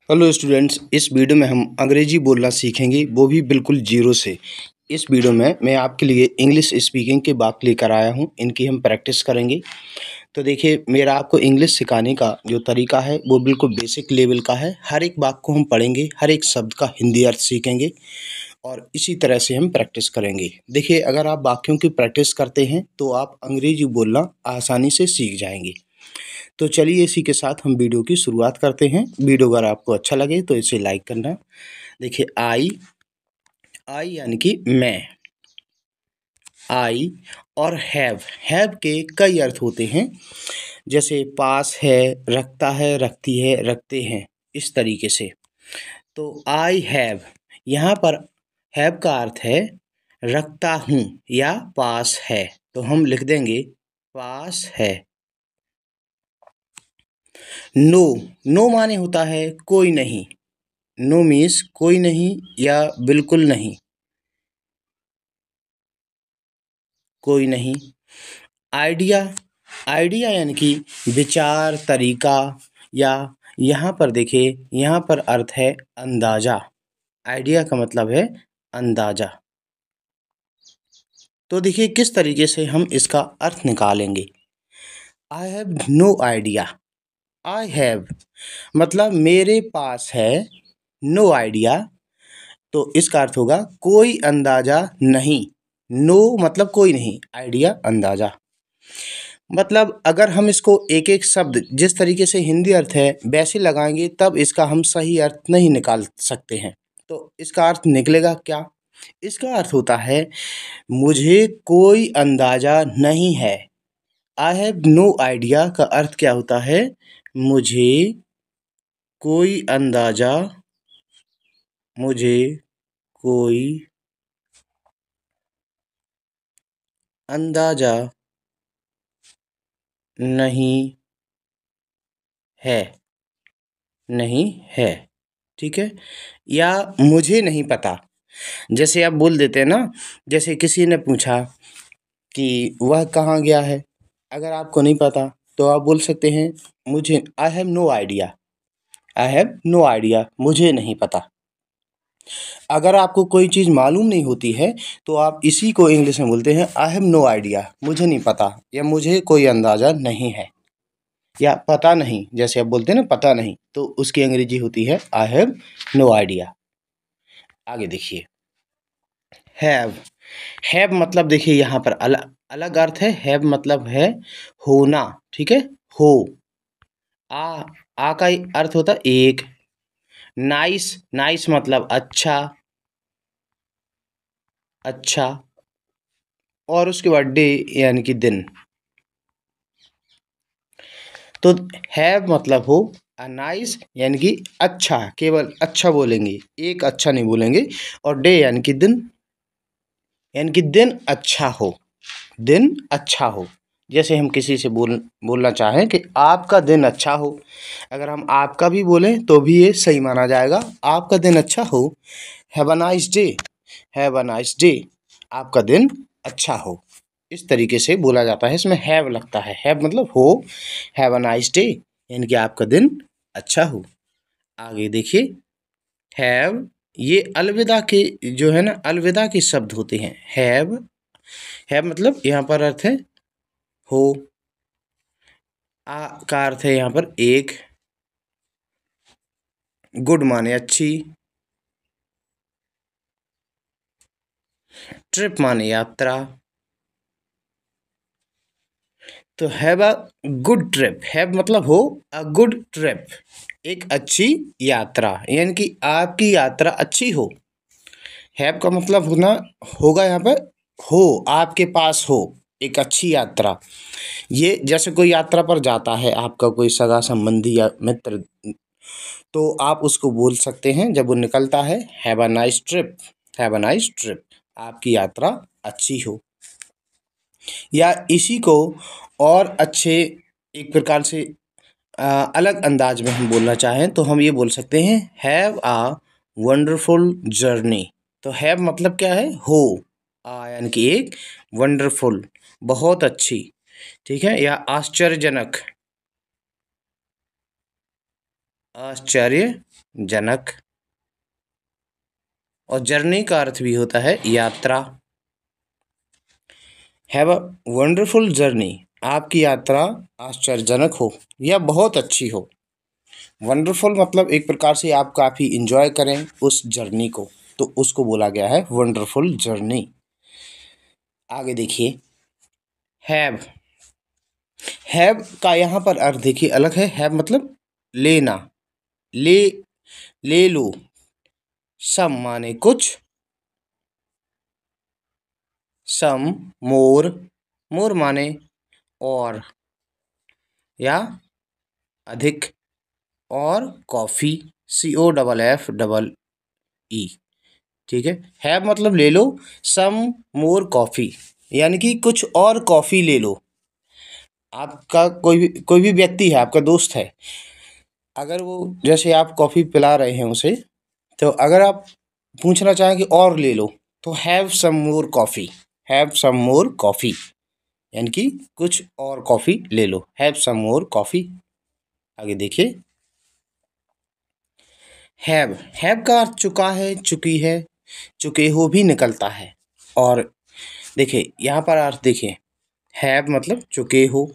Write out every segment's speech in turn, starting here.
Hello students, इस video में हम अंग्रेजी बोलना सीखेंगे, वो भी बिल्कुल जीरो से। इस वीडियो में मैं आपके लिए इंग्लिश स्पीकिंग के वाक्य लेकर आया हूँ, इनकी हम प्रैक्टिस करेंगे। तो देखिए, मेरा आपको इंग्लिश सिखाने का जो तरीका है वो बिल्कुल बेसिक लेवल का है। हर एक वाक्य को हम पढ़ेंगे, हर एक शब्द का हिंदी अर्थ सीखेंगे और इसी तरह से हम प्रैक्टिस करेंगे। देखिए, अगर आप वाक्यों की प्रैक्टिस करते हैं तो आप अंग्रेजी बोलना आसानी से सीख जाएंगे। तो चलिए, इसी के साथ हम वीडियो की शुरुआत करते हैं। वीडियो अगर आपको अच्छा लगे तो इसे लाइक करना। देखिए, आई आई यानी कि मैं, आई और हैव के कई अर्थ होते हैं, जैसे पास है, रखता है, रखती है, रखते हैं, इस तरीके से। तो आई हैव, यहाँ पर हैव का अर्थ है रखता हूँ या पास है, तो हम लिख देंगे पास है। नो, नो माने होता है कोई नहीं। नो मीन्स कोई नहीं या बिल्कुल नहीं, कोई नहीं। आइडिया, आइडिया यानी कि विचार, तरीका, या यहाँ पर देखिए, यहाँ पर अर्थ है अंदाजा। आइडिया का मतलब है अंदाजा। तो देखिए किस तरीके से हम इसका अर्थ निकालेंगे। I have no idea. I have मतलब मेरे पास है, नो आइडिया तो इसका अर्थ होगा कोई अंदाजा नहीं। नो मतलब कोई नहीं, आइडिया अंदाजा। मतलब अगर हम इसको एक एक शब्द जिस तरीके से हिंदी अर्थ है वैसे लगाएंगे तब इसका हम सही अर्थ नहीं निकाल सकते हैं। तो इसका अर्थ निकलेगा क्या? इसका अर्थ होता है मुझे कोई अंदाजा नहीं है। आई हैव नो आइडिया का अर्थ क्या होता है? मुझे कोई अंदाजा, मुझे कोई अंदाजा नहीं है, नहीं है, ठीक है। या मुझे नहीं पता, जैसे आप बोल देते हैं ना, जैसे किसी ने पूछा कि वह कहाँ गया है, अगर आपको नहीं पता तो आप बोल सकते हैं मुझे, I have no idea. I have no idea, मुझे नहीं पता। अगर आपको कोई चीज़ मालूम नहीं होती है तो आप इसी को इंग्लिश में बोलते हैं आई हैव नो आइडिया, मुझे नहीं पता या मुझे कोई अंदाज़ा नहीं है या पता नहीं। जैसे आप बोलते हैं ना पता नहीं, तो उसकी अंग्रेजी होती है आई हैव नो आइडिया। आगे देखिए, हैव, हैव मतलब देखिए यहाँ पर अलग अलग अर्थ है। हैव मतलब है होना, ठीक है, हो। आ का अर्थ होता है एक। नाइस, नाइस मतलब अच्छा, अच्छा। और उसके बाद डे यानी कि दिन। तो हैव मतलब हो, नाइस यानी कि अच्छा, केवल अच्छा बोलेंगे, एक अच्छा नहीं बोलेंगे। और डे यानी कि दिन, यानी कि दिन अच्छा हो, दिन अच्छा हो। जैसे हम किसी से बोलना चाहें कि आपका दिन अच्छा हो, अगर हम आपका भी बोलें तो भी ये सही माना जाएगा। आपका दिन अच्छा हो, have a nice day, have a nice day, आपका दिन अच्छा हो। इस तरीके से बोला जाता है, इसमें हैव लगता है। हैव मतलब हो, हैव अ नाइस डे यानी कि आपका दिन अच्छा हो। आगे देखिए, हैव ये अलविदा के जो है ना, अलविदा के शब्द होते हैं। हैव मतलब यहाँ पर अर्थ है हो। का अर्थ है यहाँ पर एक। गुड माने अच्छी। ट्रिप माने यात्रा। तो have a good trip, have मतलब हो, अ गुड ट्रिप एक अच्छी यात्रा, यानी कि आपकी यात्रा अच्छी हो। हैव का मतलब होना होगा यहाँ पर हो, आपके पास हो एक अच्छी यात्रा। ये जैसे कोई यात्रा पर जाता है आपका कोई सगा संबंधी या मित्र, तो आप उसको बोल सकते हैं जब वो निकलता है, have a nice trip, have a nice trip, आपकी यात्रा अच्छी हो। या इसी को और अच्छे एक प्रकार से अलग अंदाज में हम बोलना चाहें तो हम ये बोल सकते हैं हैव आ वंडरफुल जर्नी। तो हैव मतलब क्या है? हो, यानी कि एक, वंडरफुल बहुत अच्छी, ठीक है, या आश्चर्यजनक, आश्चर्यजनक, जनक। और जर्नी का अर्थ भी होता है यात्रा। हैव अ वंडरफुल जर्नी, आपकी यात्रा आश्चर्यजनक हो या बहुत अच्छी हो। वंडरफुल मतलब एक प्रकार से आप काफ़ी इंजॉय करें उस जर्नी को, तो उसको बोला गया है वंडरफुल जर्नी। आगे देखिए, हैव। हैव का यहाँ पर अर्थ देखिए अलग है। हैव मतलब लेना, ले, ले लो। सम माने कुछ, सम, मोर, मोर माने और या अधिक, और कॉफ़ी, COFFEE। ठीक है, हैव मतलब ले लो, सम मोर कॉफ़ी यानी कि कुछ और कॉफ़ी ले लो। आपका कोई भी व्यक्ति है, आपका दोस्त है, अगर वो जैसे आप कॉफ़ी पिला रहे हैं उसे, तो अगर आप पूछना चाहें कि और ले लो, तो have some more coffee, have some more coffee यानी कि कुछ और कॉफ़ी ले लो, हैव सम मोर कॉफ़ी। आगे देखिए, हैव का अर्थ चुका है, चुकी है, चुके हो भी निकलता है। और देखिए यहाँ पर अर्थ देखिए, हैव मतलब चुके हो,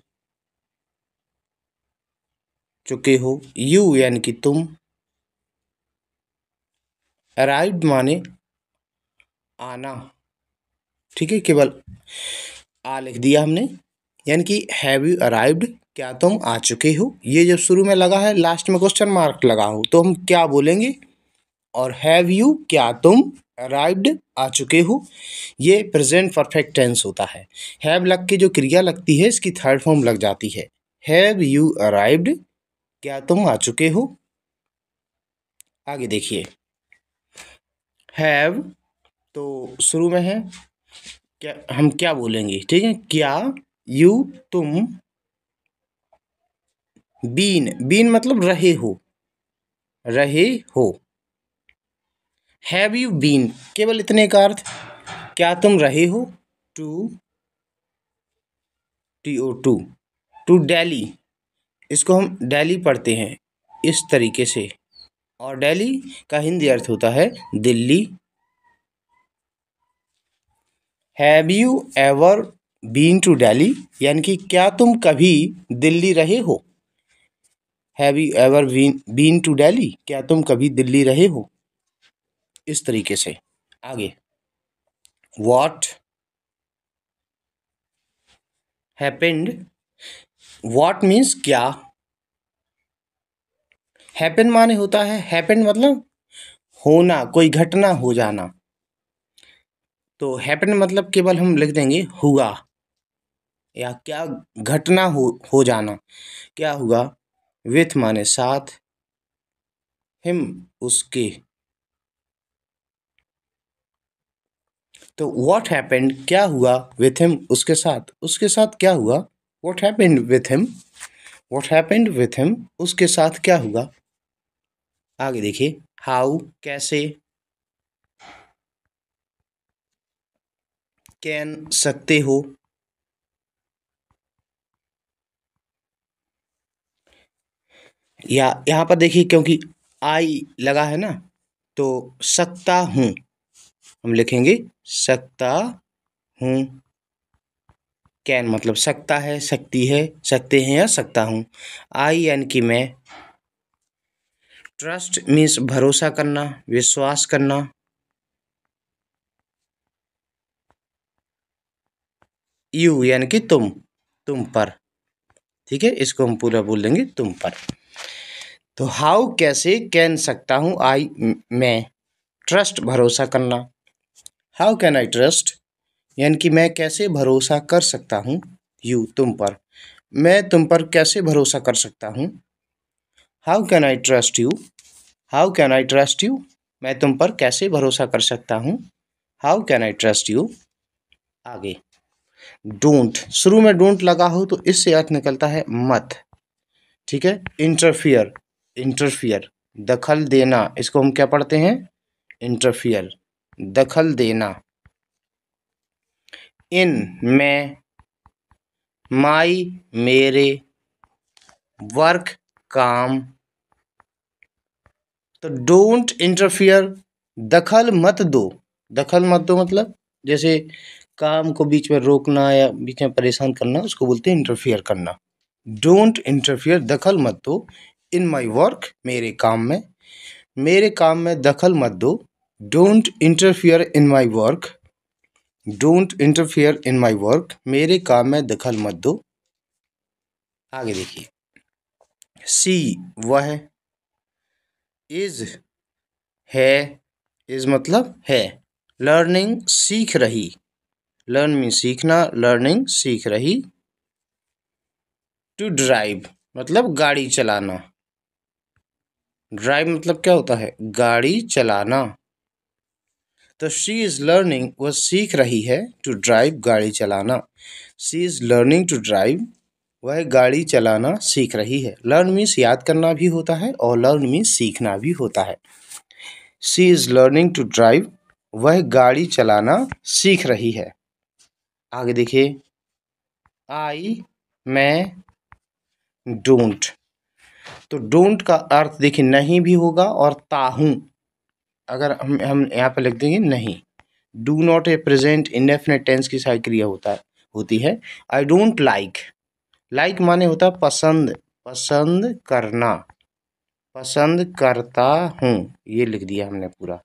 चुके हो। यू यानी कि तुम। अराइव्ड माने आना। ठीक है, केवल आ लिख दिया हमने, यानी कि हैव यू अराइव्ड, क्या तुम आ चुके हो। ये जब शुरू में लगा है, लास्ट में क्वेश्चन मार्क लगा हो, तो हम क्या बोलेंगे। और हैव यू, क्या तुम अराइव्ड, आ चुके हो, ये प्रेजेंट परफेक्ट टेंस होता है। हैव लग के जो क्रिया लगती है, इसकी थर्ड फॉर्म लग जाती है। हैव यू अराइव्ड, क्या तुम आ चुके हो। आगे देखिए, हैव तो शुरू में है, क्या हम क्या बोलेंगे, ठीक है, क्या, यू, तुम, बीन, बीन मतलब रहे हो, रहे हो। हैव यू बीन, केवल इतने का अर्थ, क्या तुम रहे हो टू, TO2, टू दिल्ली। इसको हम दिल्ली पढ़ते हैं इस तरीके से, और दिल्ली का हिंदी अर्थ होता है Delhi. Have you ever been to Delhi, यानी कि क्या तुम कभी दिल्ली रहे हो। Have you ever been to Delhi, क्या तुम कभी दिल्ली रहे हो, इस तरीके से। आगे, व्हाट हैपेंड, व्हाट मीन्स क्या। हैपन माने होता है, हैपन मतलब होना, कोई घटना हो जाना। तो हैपन मतलब केवल हम लिख देंगे हुआ, या क्या घटना हो जाना, क्या हुआ। विथ माने साथ, हिम उसके। तो व्हाट हैपेंड, क्या हुआ, विथ हिम उसके साथ क्या हुआ। What happened with him, what happened with him, उसके साथ क्या हुआ। आगे देखिए, हाउ कैसे, कैन सकते हो, या यहाँ पर देखिए क्योंकि आई लगा है ना, तो सकता हूँ हम लिखेंगे, सकता हूँ। कैन मतलब सकता है, सकती है, सकते हैं या सकता हूँ। आई यानी कि मैं। ट्रस्ट मीन्स भरोसा करना, विश्वास करना। यू यानी कि तुम पर। ठीक है, इसको हम पूरा बोल देंगे तुम पर। तो हाउ कैसे, कैन सकता हूँ, आई मैं, ट्रस्ट भरोसा करना। हाउ कैन आई ट्रस्ट, यानी कि मैं कैसे भरोसा कर सकता हूँ। यू तुम पर, मैं तुम पर कैसे भरोसा कर सकता हूँ। How can I trust you, how can I trust you, मैं तुम पर कैसे भरोसा कर सकता हूँ। How can I trust you. आगे, डोंट, शुरू में डोंट लगा हो तो इससे अर्थ निकलता है मत। ठीक है, इंटरफियर, इंटरफियर दखल देना, इसको हम क्या पढ़ते हैं, इंटरफियर, दखल देना। इन में, माई मेरे, वर्क काम, तो डोंट इंटरफियर, दखल मत दो। दखल मत दो मतलब जैसे काम को बीच में रोकना या बीच में परेशान करना, उसको बोलते हैं इंटरफियर करना। डोंट इंटरफियर, दखल मत दो। इन माई वर्क, मेरे काम में। मेरे काम में दखल मत दो। Don't interfere in my work. Don't interfere in my work, मेरे काम में दखल मत दो। आगे देखिए, सी वह, इज है, इज मतलब है, लर्निंग सीख रही, लर्न में सीखना, लर्निंग सीख रही। टू ड्राइव मतलब गाड़ी चलाना, ड्राइव मतलब क्या होता है, गाड़ी चलाना। तो शी इज लर्निंग, वह सीख रही है, टू ड्राइव गाड़ी चलाना। She is learning to drive, वह गाड़ी चलाना सीख रही है। लर्न मीन्स याद करना भी होता है और लर्न मीन्स सीखना भी होता है। She is learning to drive, वह गाड़ी चलाना सीख रही है। आगे देखिए, आई, मैं, डोंट। तो डोंट का अर्थ देखिए नहीं भी होगा और ताहूं। अगर हम यहाँ पे लिख देंगे नहीं। Do not a present indefinite tense की सारी क्रिया होती है। आई डोंट लाइक, लाइक माने होता है पसंद, पसंद करना, पसंद करता हूँ, ये लिख दिया हमने पूरा।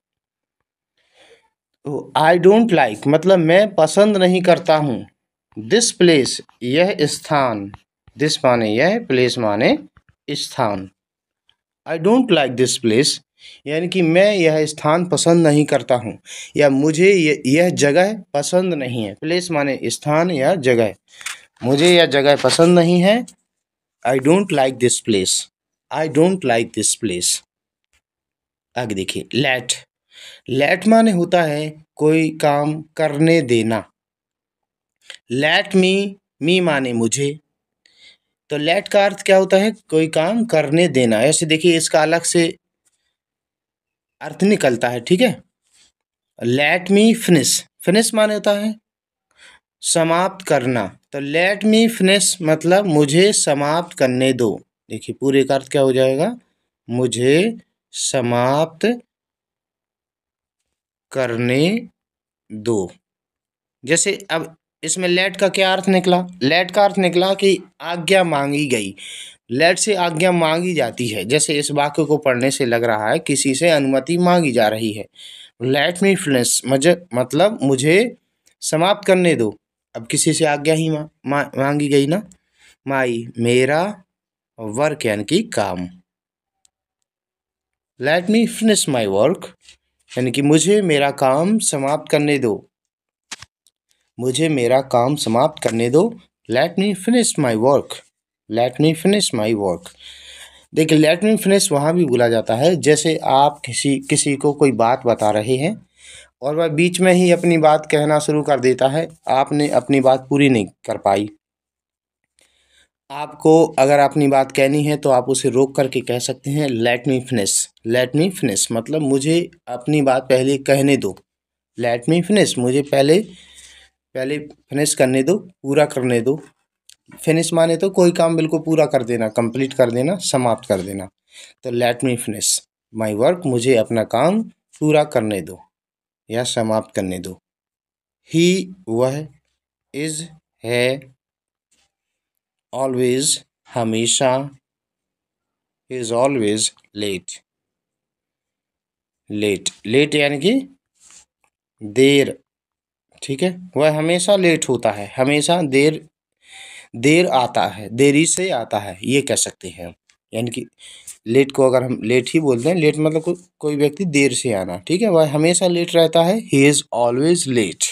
तो आई डोंट लाइक मतलब मैं पसंद नहीं करता हूँ। दिस प्लेस, यह स्थान, दिस माने यह, प्लेस माने स्थान। I don't like this place, यानी कि मैं यह स्थान पसंद नहीं करता हूँ, या मुझे यह जगह पसंद नहीं है। प्लेस माने स्थान या जगह, मुझे यह जगह पसंद नहीं है। I don't like this place, I don't like this place. आगे देखिए, लेट। लेट माने होता है कोई काम करने देना। लेट मी माने मुझे। तो लेट का अर्थ क्या होता है, कोई काम करने देना। ऐसे देखिए इसका अलग से अर्थ निकलता है, ठीक है। लेट मी फिनिश, फिनिश माने होता है समाप्त करना। तो लेट मी फिनिश मतलब मुझे समाप्त करने दो। देखिए पूरे का अर्थ क्या हो जाएगा, मुझे समाप्त करने दो। जैसे अब इसमें लेट का क्या अर्थ निकला, लेट का अर्थ निकला कि आज्ञा मांगी गई। लेट से आज्ञा मांगी जाती है। जैसे इस वाक्य को पढ़ने से लग रहा है किसी से अनुमति मांगी जा रही है। लेट मी फिनिश मतलब मुझे समाप्त करने दो। अब किसी से आज्ञा ही मांगी गई ना। माई मेरा, वर्क यानी कि काम। Let me finish my work यानी कि मुझे मेरा काम समाप्त करने दो, मुझे मेरा काम समाप्त करने दो। Let me finish my work, let me finish my work. देखिए लेट मी फिनिश वहाँ भी बोला जाता है जैसे आप किसी को कोई बात बता रहे हैं और वह बीच में ही अपनी बात कहना शुरू कर देता है, आपने अपनी बात पूरी नहीं कर पाई। आपको अगर अपनी बात कहनी है तो आप उसे रोक करके कह सकते हैं let me finish. Let me finish मतलब मुझे अपनी बात पहले कहने दो। लेट मी फिनिश मुझे पहले पहले फिनिश करने दो, पूरा करने दो। फिनिश माने तो कोई काम बिल्कुल पूरा कर देना, कंप्लीट कर देना, समाप्त कर देना। तो let me finish my work, मुझे अपना काम पूरा करने दो या समाप्त करने दो। ही वह, इज है, ऑलवेज हमेशा, is always late. Late, late यानी कि देर, ठीक है। वह हमेशा लेट होता है, हमेशा देर देर आता है, देरी से आता है, ये कह सकते हैं। यानी कि लेट को अगर हम लेट ही बोलते हैं, लेट मतलब कोई व्यक्ति देर से आना, ठीक है। वह हमेशा लेट रहता है, ही इज ऑलवेज लेट।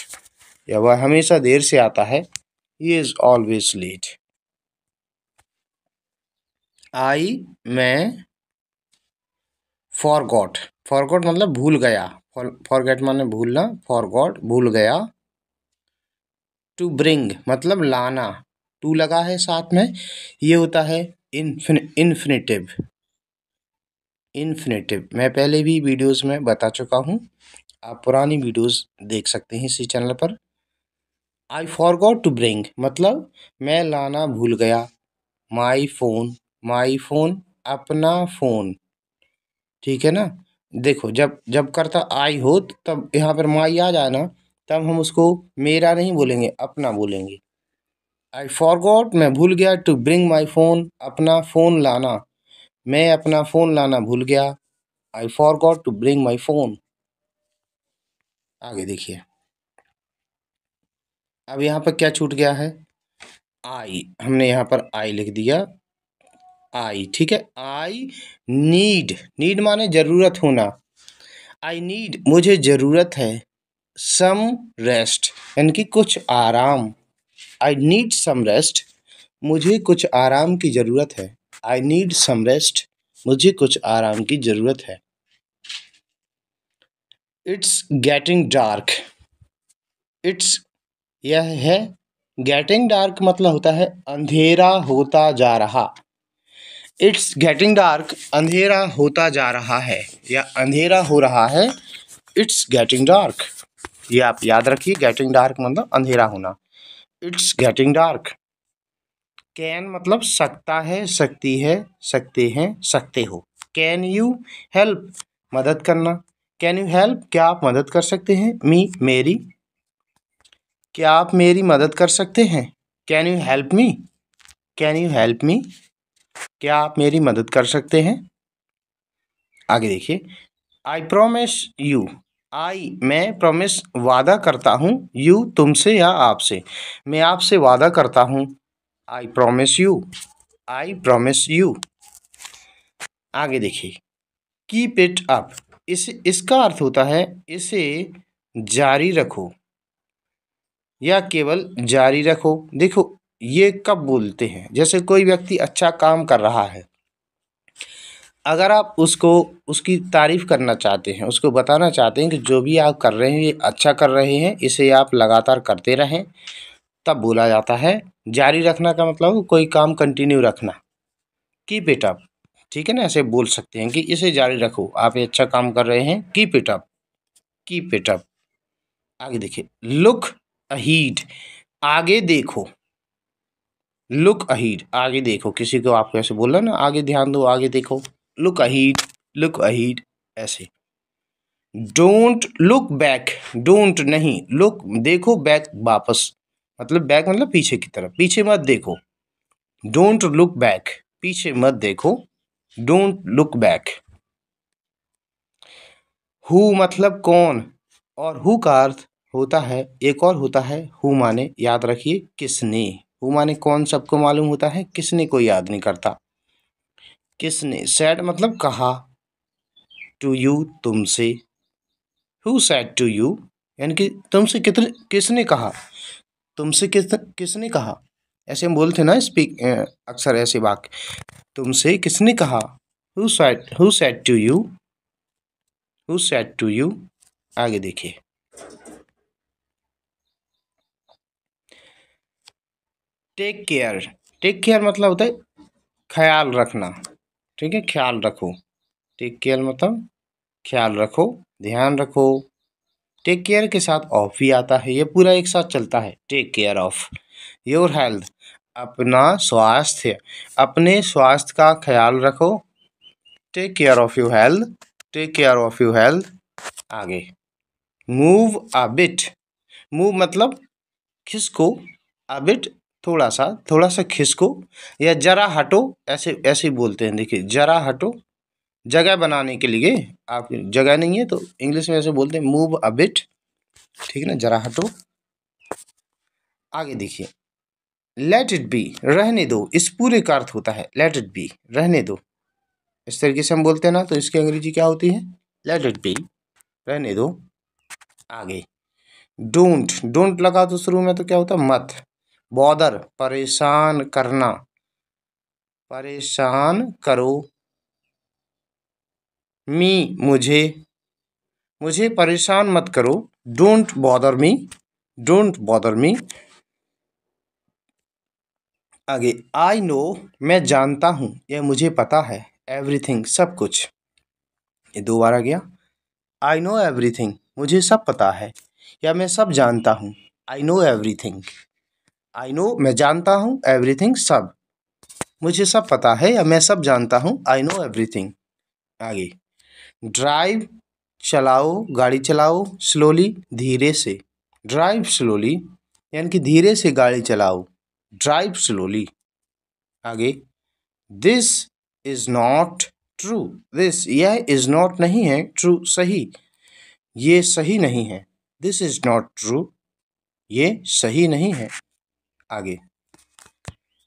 या वह हमेशा देर से आता है, ही इज ऑलवेज लेट। आई मैं फॉरगॉट, फॉरगॉट मतलब भूल गया, फॉरगेट माने भूलना, फॉरगॉट भूल गया। टू ब्रिंग मतलब लाना, टू लगा है साथ में, ये होता है इन्फिनिटिव। इन्फिनिटिव मैं पहले भी वीडियोस में बता चुका हूँ, आप पुरानी वीडियोस देख सकते हैं इसी चैनल पर। आई फॉरगॉट टू ब्रिंग मतलब मैं लाना भूल गया। माई फोन, माई फोन अपना फ़ोन, ठीक है ना। देखो जब जब करता आई हो तब यहाँ पर माई आ जाए ना, तब हम उसको मेरा नहीं बोलेंगे, अपना बोलेंगे। आई फॉरगॉट, मैं भूल गया, टू ब्रिंग माई फोन, अपना फ़ोन लाना, मैं अपना फ़ोन लाना भूल गया। I forgot to bring my phone. आगे देखिए, अब यहाँ पर क्या छूट गया है, आई, हमने यहाँ पर आई लिख दिया, आई, ठीक है। आई नीड, नीड माने जरूरत होना, आई नीड मुझे जरूरत है, सम रेस्ट यानी कि कुछ आराम, आई नीड सम रेस्ट मुझे कुछ आराम की जरूरत है, आई नीड सम रेस्ट मुझे कुछ आराम की जरूरत है। इट्स गेटिंग डार्क, इट्स यह है, गेटिंग डार्क मतलब होता है अंधेरा होता जा रहा, इट्स गेटिंग डार्क अंधेरा होता जा रहा है या अंधेरा हो रहा है, इट्स गेटिंग डार्क। ये आप याद रखिए, गेटिंग डार्क मतलब अंधेरा होना, इट्स गेटिंग डार्क। कैन मतलब सकता है, सकती है, सकते हैं, सकते हो। कैन यू हेल्प मदद करना, कैन यू हेल्प क्या आप मदद कर सकते हैं, मी मेरी, क्या आप मेरी मदद कर सकते हैं, can you help me, can you help me क्या आप मेरी मदद कर सकते हैं। आगे देखिए, आई प्रोमिस यू, आई मैं, प्रोमिस वादा करता हूँ, यू तुमसे या आपसे, मैं आपसे वादा करता हूँ, I promise you, I promise you. आगे देखिए, कीप इट अप, इसका अर्थ होता है इसे जारी रखो या केवल जारी रखो। देखो ये कब बोलते हैं, जैसे कोई व्यक्ति अच्छा काम कर रहा है, अगर आप उसको उसकी तारीफ करना चाहते हैं, उसको बताना चाहते हैं कि जो भी आप कर रहे हैं ये अच्छा कर रहे हैं, इसे आप लगातार करते रहें, तब बोला जाता है। जारी रखना का मतलब कोई काम कंटिन्यू रखना, कीप इट अप, ठीक है ना। ऐसे बोल सकते हैं कि इसे जारी रखो, आप ये अच्छा काम कर रहे हैं, keep it up, keep it up. आगे देखिए, लुक अहीड, आगे देखो, लुक अहीड आगे देखो, किसी को आपको ऐसे बोला ना आगे ध्यान दो, आगे देखो, लुक अहीड, लुक अहीड ऐसे। डोंट लुक बैक, डोंट नहीं, लुक देखो, बैक वापस, मतलब बैक मतलब पीछे की तरफ, पीछे मत देखो। डोंट लुक बैक पीछे मत देखो, डोंट लुक बैक। हु मतलब कौन, और हु का अर्थ होता है एक और होता है हु माने, याद रखिए किसने, हु माने कौन सबको मालूम होता है, किसने कोई याद नहीं करता, किसने। सैड मतलब कहा, टू यू तुमसे, हु सैड टू यू यानी कि तुमसे कितने किसने कहा, तुमसे किसने कहा, ऐसे हम बोलते ना स्पीक, अक्सर ऐसे वाक्य, तुमसे किसने कहा, who said to you, who said to you. आगे देखिए, टेक केयर, टेक केयर मतलब होता है ख्याल रखना, ठीक है, ख्याल रखो, टेक केयर मतलब ख्याल रखो, ध्यान रखो। टेक केयर के साथ ऑफ भी आता है, ये पूरा एक साथ चलता है, take care of your health, अपना स्वास्थ्य, अपने स्वास्थ्य का ख्याल रखो, take care of your health, take care of your health. आगे, मूव अ बिट, मूव मतलब खिसको, अ बिट थोड़ा सा खिसको, या जरा हटो, ऐसे ऐसे ही बोलते हैं। देखिए जरा हटो, जगह बनाने के लिए, आप जगह नहीं है तो इंग्लिश में ऐसे बोलते हैं मूव अ बिट, ठीक है ना, जरा हटो। आगे देखिए, लेट इट बी रहने दो, इस पूरे का अर्थ होता है लेट इट बी रहने दो, इस तरीके से हम बोलते हैं ना, तो इसकी अंग्रेजी क्या होती है, लेट इट बी रहने दो। आगे, डोंट, डोंट लगा तो शुरू में तो क्या होता है मत, बॉदर परेशान करना, परेशान करो, मी मुझे, मुझे परेशान मत करो, don't bother me, don't bother me. आगे, आई नो मैं जानता हूँ या मुझे पता है, एवरीथिंग सब कुछ, ये दो बार आ गया, आई नो एवरीथिंग मुझे सब पता है या मैं सब जानता हूँ, I know everything, I know मैं जानता हूँ, एवरीथिंग सब, मुझे सब पता है या मैं सब जानता हूँ, आई नो एवरीथिंग। आगे, ड्राइव चलाओ, गाड़ी चलाओ, स्लोली धीरे से। ड्राइव स्लोली यानी कि धीरे से गाड़ी चलाओ, ड्राइव स्लोली। आगे, this is not true. This यह इज नॉट नहीं है, ट्रू सही, ये सही नहीं है। दिस इज नॉट ट्रू, ये सही नहीं है। आगे,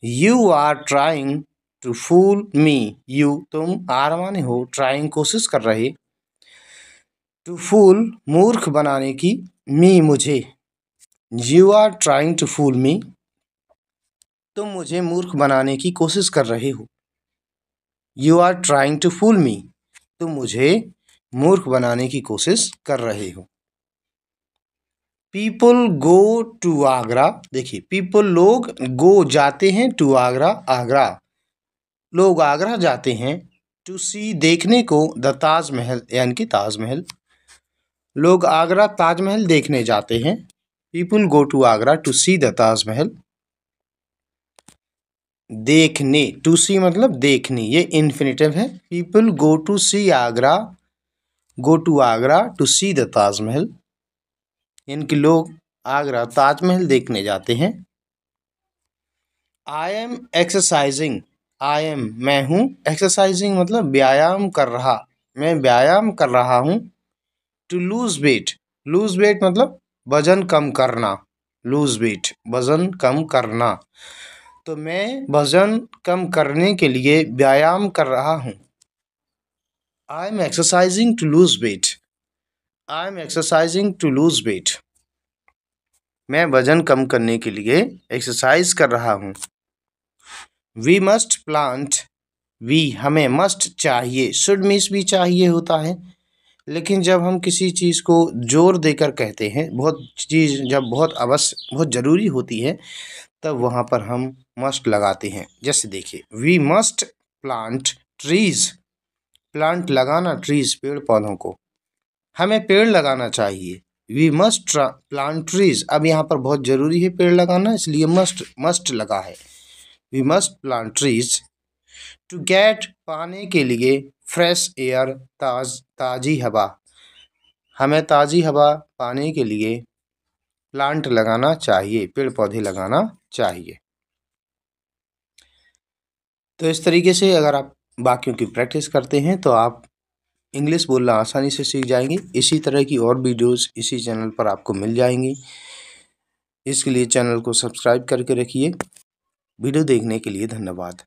you are trying to fool me. You तुम, आर माने हो, ट्राइंग कोशिश कर रहे, टू फूल मूर्ख बनाने की, मी मुझे। You are trying to fool me, तुम मुझे मूर्ख बनाने की कोशिश कर रहे हो। You are trying to fool me, तुम मुझे मूर्ख बनाने की कोशिश कर रहे हो। People go to Agra. देखिए, पीपल लोग, गो जाते हैं, टू आगरा आगरा, लोग आगरा जाते हैं, टू सी देखने को, द ताजमहल यानी कि ताजमहल, लोग आगरा ताजमहल देखने जाते हैं। People go to Agra to see the Taj Mahal. देखने, टू सी मतलब देखने, ये इन्फिनेटिव है। People go to see Agra, go to Agra to see the Taj Mahal, इनके लोग आगरा ताजमहल देखने जाते हैं। I am exercising, I am मैं हूँ, एक्सरसाइजिंग मतलब व्यायाम कर रहा, मैं व्यायाम कर रहा हूँ। To lose weight, lose weight मतलब वजन कम करना, लूज वेट वजन कम करना, तो मैं वजन कम करने के लिए व्यायाम कर रहा हूँ। I am exercising to lose weight, I am exercising to lose weight, मैं वजन कम करने के लिए एक्सरसाइज कर रहा हूँ। वी मस्ट प्लांट, वी हमें, मस्ट चाहिए, शुड मीन्स भी चाहिए होता है, लेकिन जब हम किसी चीज़ को जोर देकर कहते हैं, बहुत चीज़ जब बहुत अवश्य, बहुत ज़रूरी होती है, तब वहाँ पर हम मस्ट लगाते हैं। जैसे देखिए, we must plant trees, plant लगाना, ट्रीज पेड़ पौधों को, हमें पेड़ लगाना चाहिए। वी मस्ट प्लांट ट्रीज, अब यहाँ पर बहुत ज़रूरी है पेड़ लगाना, इसलिए मस्ट लगा है। We must plant trees to get, पाने के लिए, फ्रेश एयर ताज़ी हवा, हमें ताज़ी हवा पाने के लिए प्लांट लगाना चाहिए, पेड़ पौधे लगाना चाहिए। तो इस तरीके से अगर आप वाक्यों की प्रैक्टिस करते हैं तो आप इंग्लिश बोलना आसानी से सीख जाएंगे। इसी तरह की और वीडियोस इसी चैनल पर आपको मिल जाएंगी। इसके लिए चैनल को सब्सक्राइब करके रखिए। वीडियो देखने के लिए धन्यवाद।